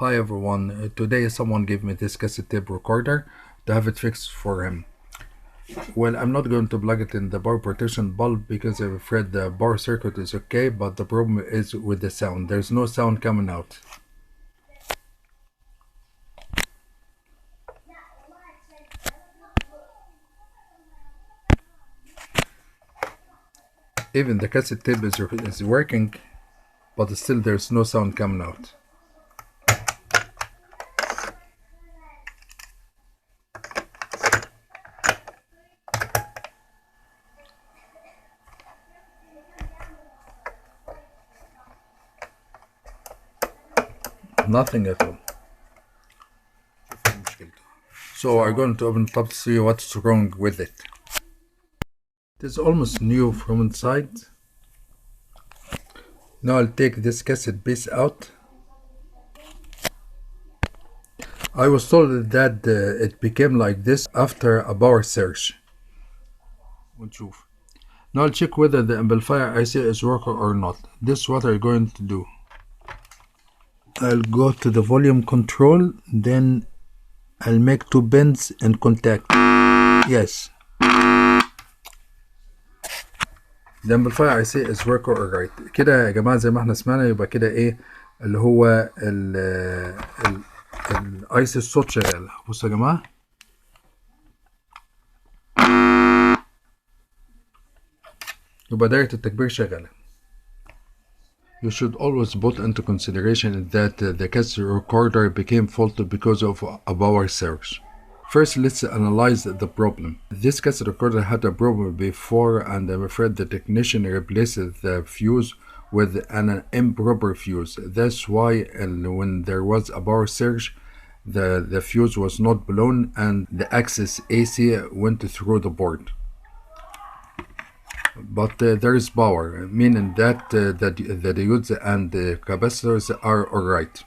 Hi everyone, today someone gave me this cassette tape recorder to have it fixed for him. Well, I'm not going to plug it in the power protection bulb because I'm afraid the power circuit is okay, but the problem is with the sound. There's no sound coming out. Even the cassette tape is working, but still there's no sound coming out. Nothing at all. So I'm going to open it up to see what's wrong with it. It is almost new from inside. Now I'll take this cassette piece out. I was told that it became like this after a power surge. ونشوف. Now I'll check whether the amplifier IC is working or not. This is what I'm going to do. I'll go to the volume control, then I'll make two pins in contact. Yes. The amplifier IC is working alright. كده يا جماعة زي ما احنا سمعنا، يبقى كده ايه اللي هو الايسي الصوت شغال. بصوا يا جماعة، يبقى دايرة التكبير شغالة. You should always put into consideration that the cassette recorder became faulty because of a power surge. First, let's analyze the problem. This cassette recorder had a problem before, and I'm afraid the technician replaced the fuse with an improper fuse. That's why when there was a power surge, the fuse was not blown and the access AC went through the board. But there is power, meaning that the diodes and the capacitors are alright.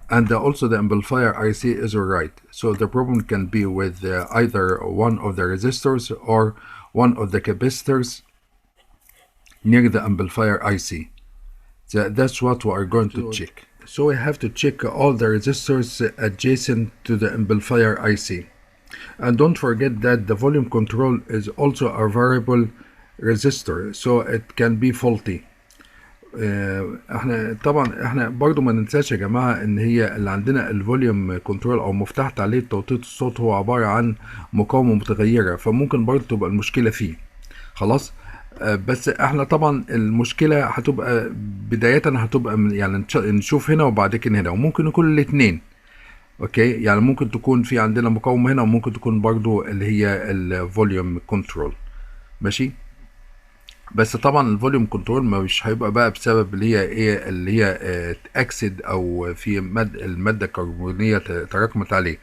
And also the amplifier IC is alright. So the problem can be with either one of the resistors or one of the capacitors near the amplifier IC. So that's what we are going to check. So we have to check all the resistors adjacent to the amplifier IC. And don't forget that the volume control is also a variable resistor, so it can be faulty. احنا برضو ما ننساش يا جماعة ان هي اللي عندنا الفوليوم كنترول او مفتاح تعليق توطيط الصوت هو عبارة عن مقاومة متغيرة، فممكن برضو تبقى المشكلة فيه. خلاص. بس احنا طبعا المشكلة هتبقى بداية هتبقى يعني نشوف هنا وبعد كده هنا، وممكن يكون الاتنين. اوكي، يعني ممكن تكون في عندنا مقاومة هنا، وممكن تكون برضو اللي هي الفوليوم كنترول. ماشي. بس طبعا الفوليوم كنترول مش هيبقى بقى بسبب اللي هي ايه اللي هي اكسد او في المادة الكربونية تراكمت عليه.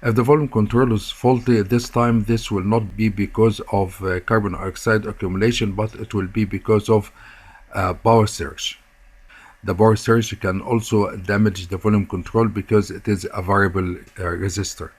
If the volume control is faulty this time, this will not be because of carbon dioxide accumulation, but it will be because of power surge. The power surge can also damage the volume control because it is a variable resistor.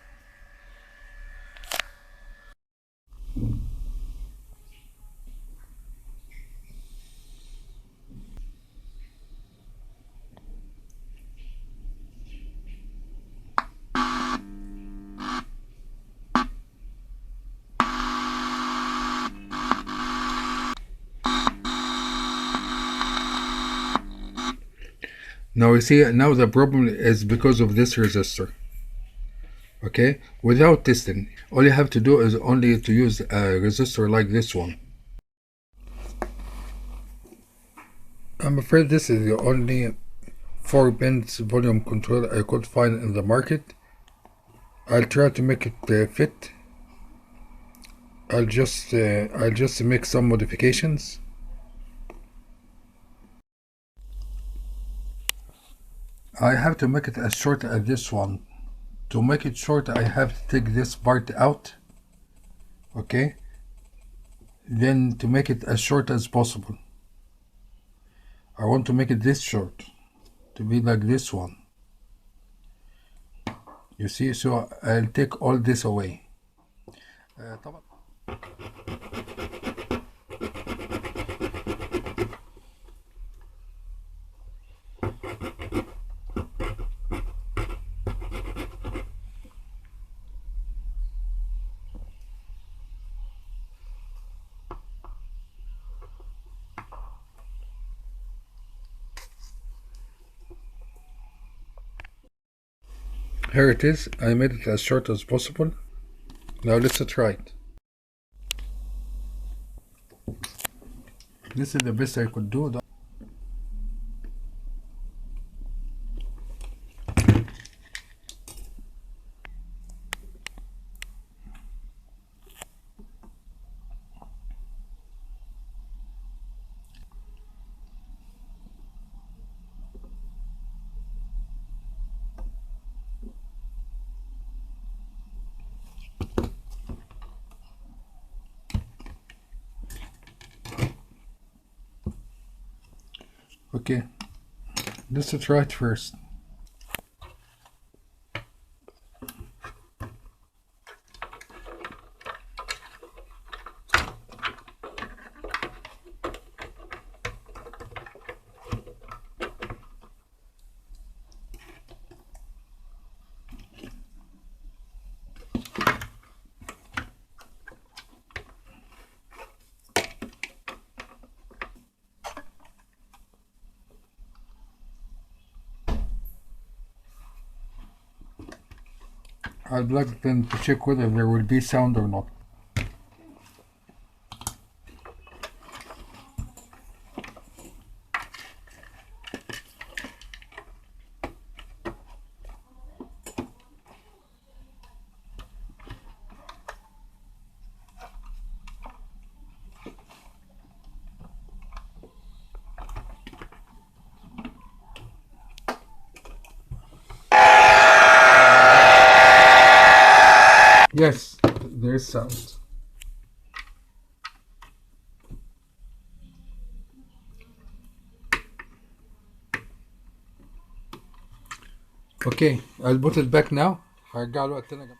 Now you see, now the problem is because of this resistor. Okay, without testing, all you have to do is only to use a resistor like this one. I'm afraid this is the only 4 pins volume control I could find in the market. I'll try to make it fit. I'll just make some modifications. I have to make it as short as this one. To make it short, I have to take this part out. Okay. Then to make it as short as possible, I want to make it this short, to be like this one. You see, so I'll take all this away. Here it is. I made it as short as possible. Now let's try it. This is the best I could do. Okay, let's try it first. I'll plug it in to check whether there will be sound or not. Yes, there is sound. Okay, I'll put it back now. هرجع له وقت تاني.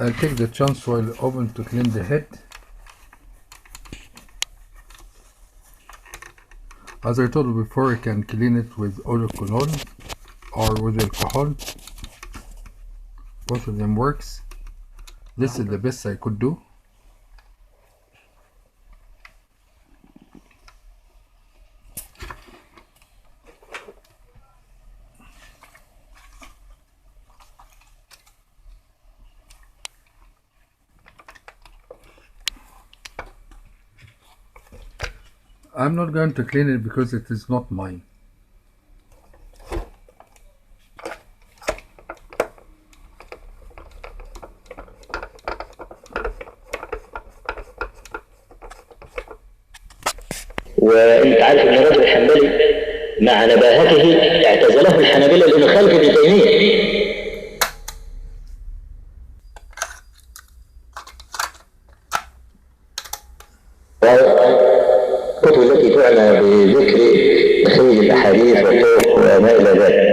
I'll take the chance while open to clean the head. As I told you before, you can clean it with eau de cologne or with alcohol. Both of them works. This is the best I could do. I'm not going to clean it because it is not mine. وانت عارف ان الرجل الحنبلي مع نباهته اعتزله الحنابلة لانه خالف ابن تيمية. الكتب التي تعنى بذكر تخريج الاحاديث والطرق وما الى ذلك.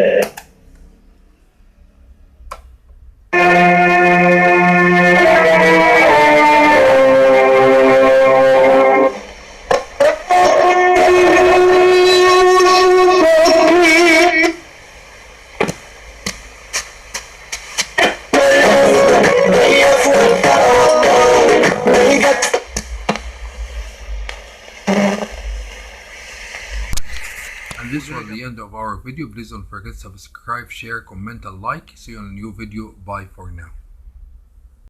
And this was the end of our video. Please don't forget to subscribe, share, comment and like. See you on a new video. Bye for now.